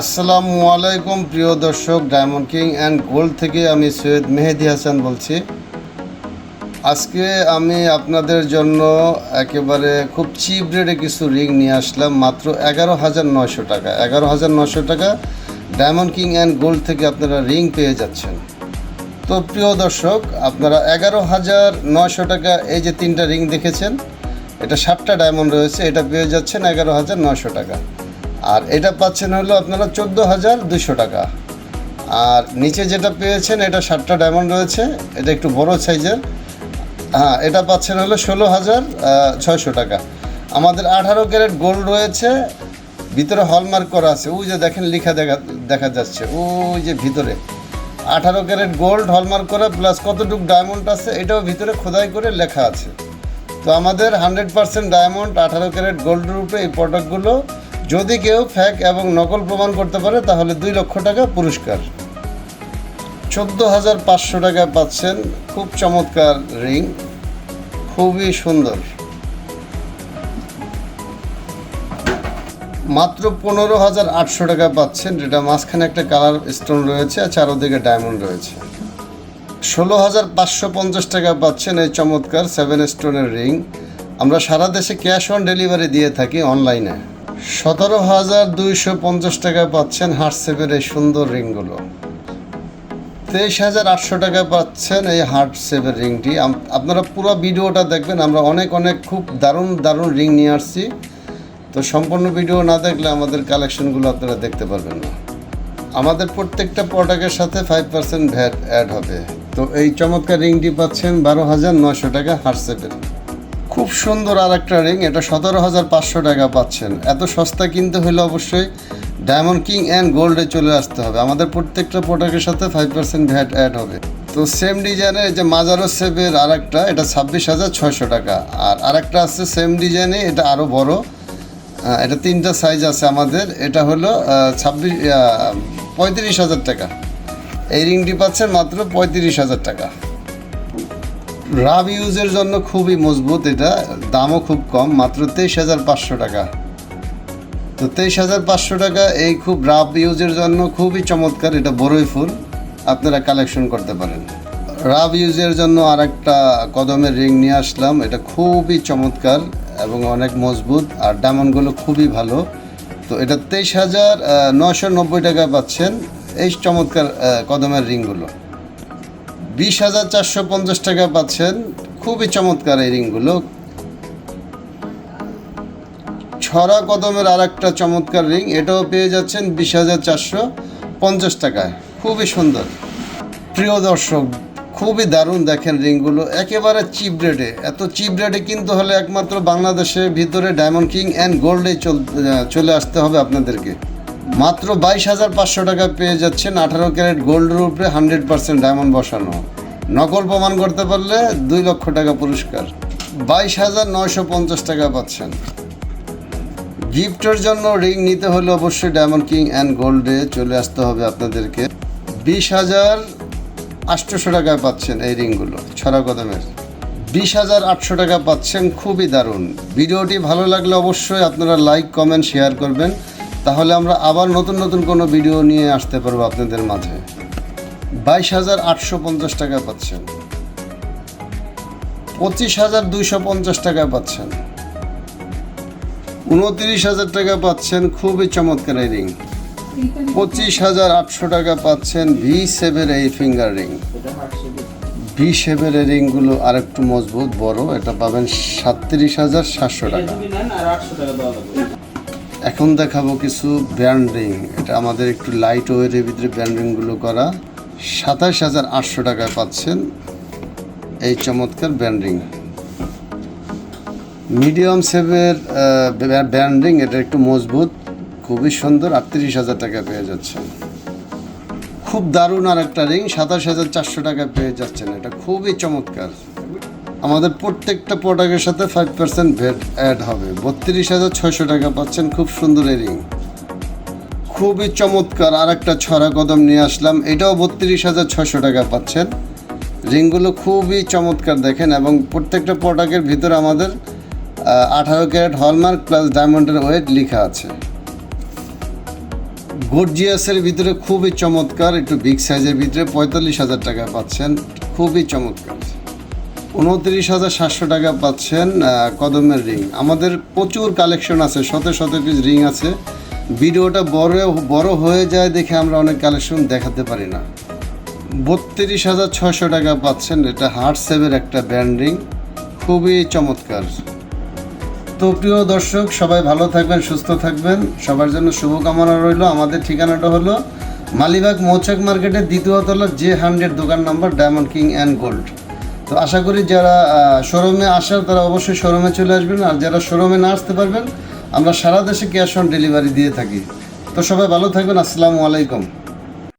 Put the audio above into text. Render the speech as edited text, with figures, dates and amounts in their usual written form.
আসসালামু আলাইকুম প্রিয় দর্শক, ডায়মন্ড কিং অ্যান্ড গোল্ড থেকে আমি সৈয়দ মেহেদি হাসান বলছি। আজকে আমি আপনাদের জন্য একেবারে খুব চিপ রেটে কিছু রিং নিয়ে আসলাম, মাত্র 11,900 টাকা। 11,900 টাকা ডায়মন্ড কিং অ্যান্ড গোল্ড থেকে আপনারা রিং পেয়ে যাচ্ছেন। তো প্রিয় দর্শক, আপনারা 11,900 টাকা এই যে তিনটা রিং দেখেছেন, এটা 7টা ডায়মন্ড রয়েছে, এটা পেয়ে যাচ্ছেন 11,900 টাকা। আর এটা পাচ্ছেন হলো আপনারা 14,200 টাকা। আর নিচে যেটা পেয়েছেন এটা 7টা ডায়মন্ড রয়েছে, এটা একটু বড় সাইজের। হ্যাঁ, এটা পাচ্ছেন হলো 16,600 টাকা। আমাদের 18 ক্যারেট গোল্ড রয়েছে, ভিতরে হলমার্ক করা আছে, ওই যে দেখেন লেখা দেখা যাচ্ছে, ওই যে ভিতরে 18 ক্যারেট গোল্ড হলমার্ক করা, প্লাস কতটুকু ডায়মন্ড আছে এটাও ভিতরে খোদাই করে লেখা আছে। তো আমাদের 100% ডায়মন্ড 18 ক্যারেট গোল্ডের উপরে এই প্রোডাক্টগুলো যদি কেউ ফ্যাক এবং নকল প্রমাণ করতে পারে তাহলে 2 লক্ষ টাকা পুরস্কার। 14,500 টাকা পাচ্ছেন খুব চমৎকার রিং, খুবই সুন্দর। মাত্র 15,800 টাকা পাচ্ছেন, যেটা মাঝখানে একটা কালার স্টোন রয়েছে আর চারোদিকে ডায়মন্ড রয়েছে। 16,550 টাকা পাচ্ছেন এই চমৎকার 7 স্টোনের রিং। আমরা সারা দেশে ক্যাশ অন ডেলিভারি দিয়ে থাকি অনলাইনে। 17,250 টাকা পাচ্ছেন হার্টসেপের এই সুন্দর রিংগুলো। 23,800 টাকা পাচ্ছেন এই হার্টসেপের রিংটি। আপনারা পুরো ভিডিওটা দেখবেন, আমরা অনেক খুব দারুণ রিং নিয়ে আসছি। তো সম্পূর্ণ ভিডিও না দেখলে আমাদের কালেকশনগুলো আপনারা দেখতে পারবেন না। আমাদের প্রত্যেকটা প্রোডাক্টের সাথে 5% ভ্যাট অ্যাড হবে। তো এই চমৎকার রিংটি পাচ্ছেন 12,900 টাকা হার্টসেপের। খুব সুন্দর আর একটা রিং, এটা 17,500 টাকা পাচ্ছেন। এত সস্তা কিনতে হলে অবশ্যই ডায়মন্ড কিং অ্যান্ড গোল্ডে চলে আসতে হবে। আমাদের প্রত্যেকটা প্রোডাক্টের সাথে 5% ভ্যাট অ্যাড হবে। তো সেম ডিজাইনের এই যে মাজারো সেপের আর একটা, এটা 26,600 টাকা। আর আরেকটা আছে সেম ডিজাইনে, এটা আরও বড়, এটা 3টা সাইজ আছে আমাদের, এটা হলো 35,000 টাকা। এই রিংটি পাচ্ছেন মাত্র 35,000 টাকা। রাব ইউজের জন্য খুবই মজবুত, এটা দামও খুব কম, মাত্র 23,500 টাকা। তো 23,500 টাকা এই খুব রাব ইউজের জন্য খুবই চমৎকার, এটা বড়ই ফুল আপনারা কালেকশন করতে পারেন। রাব ইউজের জন্য আর একটা কদমের রিং নিয়ে আসলাম, এটা খুবই চমৎকার এবং অনেক মজবুত, আর ডায়মন্ডগুলো খুবই ভালো। তো এটা 23,990 টাকা পাচ্ছেন এই চমৎকার কদমের রিংগুলো। 20,450 টাকা পাচ্ছেন খুবই চমৎকার এই রিংগুলো। ছড়া কদমের আর একটা চমৎকার রিং, এটাও পেয়ে যাচ্ছেন 20,450 টাকায়, খুবই সুন্দর। প্রিয় দর্শক, খুবই দারুণ, দেখেন রিংগুলো একেবারে চিপ রেটে। এত চিপ রেটে কিনতে হলে একমাত্র বাংলাদেশের ভিতরে ডায়মন্ড কিং অ্যান্ড গোল্ডে চলে আসতে হবে আপনাদেরকে। মাত্র 22,500 টাকা পেয়ে যাচ্ছেন 18 ক্যারেট গোল্ডের উপরে 100% ডায়মন্ড বসানো। নকল প্রমাণ করতে পারলে 2 লক্ষ টাকা পুরস্কার। 22,950 টাকা পাচ্ছেন। গিফটের জন্য রিং নিতে হলে অবশ্যই ডায়মন্ড কিং অ্যান্ড গোল্ডে চলে আসতে হবে আপনাদেরকে। 20,800 টাকায় পাচ্ছেন এই রিংগুলো ছড়া কদমের। 20,800 টাকা পাচ্ছেন, খুবই দারুণ। ভিডিওটি ভালো লাগলে অবশ্যই আপনারা লাইক কমেন্ট শেয়ার করবেন, তাহলে আমরা আবার নতুন কোনো ভিডিও নিয়ে আসতে পারবো আপনাদের মাঝে। 22,850 টাকা পাচ্ছেন। 25,250 টাকা পাচ্ছেন। 29,000 টাকা পাচ্ছেন খুবই চমৎকার এই রিং। 25,800 টাকা পাচ্ছেন V7 এই ফিঙ্গার রিং। V7 এই রিংগুলো আর একটু মজবুত বড়, এটা পাবেন 37,700 টাকা। এখন দেখাবো কিছু ব্যান্ড রিং, এটা আমাদের একটু লাইট ওয়েটের ভিতরে ব্যান্ড রিংগুলো করা। 27,800 টাকায় পাচ্ছেন এই চমৎকার ব্যান্ড রিং। মিডিয়াম শেপের ব্যান্ড রিং, এটা একটু মজবুত, খুবই সুন্দর, 38,000 টাকা পেয়ে যাচ্ছেন। খুব দারুণ আর একটা রিং 27,400 টাকা পেয়ে যাচ্ছেন, এটা খুবই চমৎকার। আমাদের প্রত্যেকটা প্রোডাক্টের সাথে 5% ভ্যাট অ্যাড হবে। 32,600 টাকা পাচ্ছেন খুব সুন্দর এই রিং, খুবই চমৎকার। আর একটা ছড়া কদম নিয়ে আসলাম, এটাও 32,600 টাকা পাচ্ছেন। রিংগুলো খুবই চমৎকার দেখেন, এবং প্রত্যেকটা প্রোডাক্টের ভিতরে আমাদের 18 ক্যারেট হলমার্ক প্লাস ডায়মন্ডের ওয়েট লেখা আছে। গর্জিয়াসের ভিতরে খুবই চমৎকার, একটু বিগ সাইজের ভিতরে 45,000 টাকা পাচ্ছেন, খুবই চমৎকার। 29,700 টাকা পাচ্ছেন কদমের রিং। আমাদের প্রচুর কালেকশন আছে, শত শত পিস রিং আছে। ভিডিওটা বড় হয়ে যায় দেখে আমরা অনেক কালেকশন দেখাতে পারি না। 32,600 টাকা পাচ্ছেন, এটা হার্ট সেভের একটা ব্যান্ড রিং, খুবই চমৎকার। তো প্রিয় দর্শক, সবাই ভালো থাকবেন, সুস্থ থাকবেন, সবার জন্য শুভকামনা রইল। আমাদের ঠিকানাটা হলো মালিবাগ মৌচাক মার্কেটের দ্বিতীয় তলা J100 দোকান number, diamond king and gold. তো আশা করি যারা শোরুমে আসার তারা অবশ্যই শোরুমে চলে আসবেন, আর যারা শোরুমে না আসতে পারবেন আমরা সারা দেশে ক্যাশ অন ডেলিভারি দিয়ে থাকি। তো সবাই ভালো থাকবেন, আসসালামু আলাইকুম।